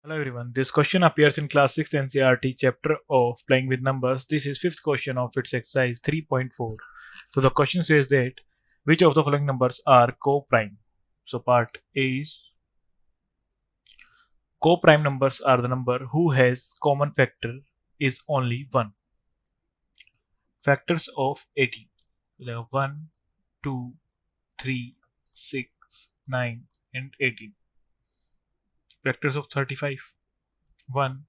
Hello everyone, this question appears in class 6 NCERT chapter of playing with numbers. This is fifth question of its exercise 3.4. So the question says that which of the following numbers are co-prime? So part A is co-prime numbers are the number who has common factor is only 1. Factors of 18. There are 1, 2, 3, 6, 9 and 18. Factors of 35. 1,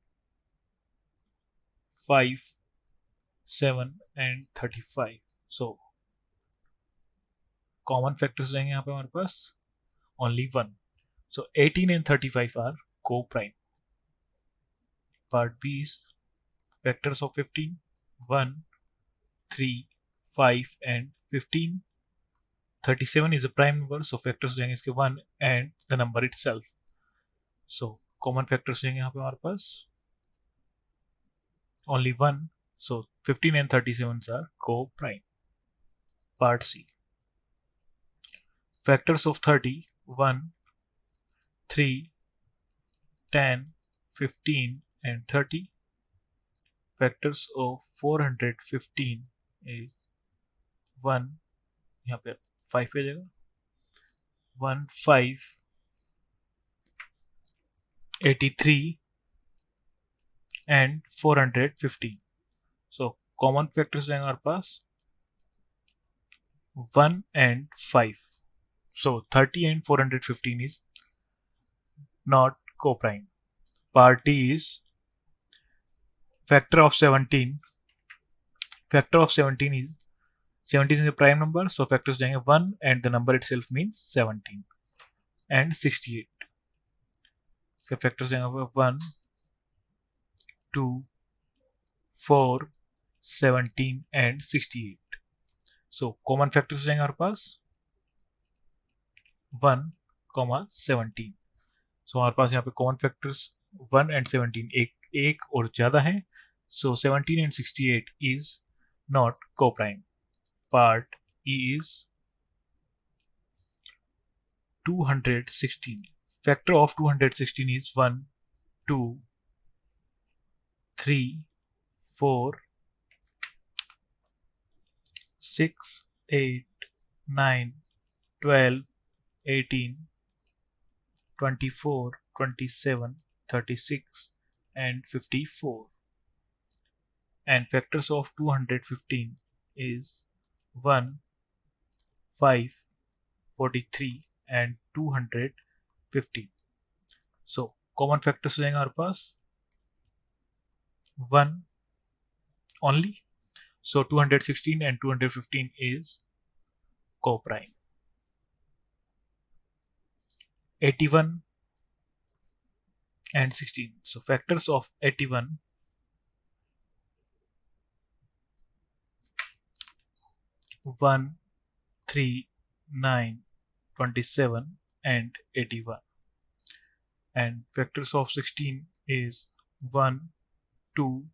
5, 7 and 35. So common factors रहेंगे यहाँ पे हमारे पास only 1. So 18 and 35 are coprime. Part B is factors of 15. 1, 3, 5 and 15. 37 is a prime number, so factors रहेंगे इसके 1 and the number itself. So common factors रहेंगे यहाँ पे हमारे पास only 1. So 15 and 37 are co-prime. Part C. Factors of 30. 1, 3, 10, 15 and 30. Factors of 415 is 1, यहाँ पे 5 आ जाएगा, 1, 5, 83 and 415. So common factors रहेंगे हमारे पास 1 and 5. So 30 and 415 is not co-prime. Part D is factor of 17. Factor of 17 is a prime number, so factors जाएंगे 1 and the number itself means 17 and 68. So factors जाएंगे 1, 2, 4, 17 and 68. So common factors जाएंगे हमारे पास 1, 17. So हमारे पास यहाँ पे common factors 1 and 17 एक और ज़्यादा है. So 17 and 68 is not co-prime. Part E is 216. Factor of 216 is 1, 2, 3, 4, 6, 8, 9, 12, 18, 24, 27, 36 and 54. And factors of 215 is 1, 5, 43 and 215. So common factors रहेंगे हमारे पास 1 only. So 216 and 215 is co-prime. 81 and 16. So factors of 81 1, 3, 9, 27 and 81. And factors of 16 is 1, 2,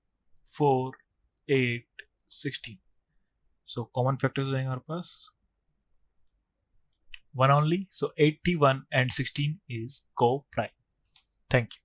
4, 8, 16. So common factors रहेंगे हमारे पास 1 only. So 81 and 16 is co-prime. Thank you.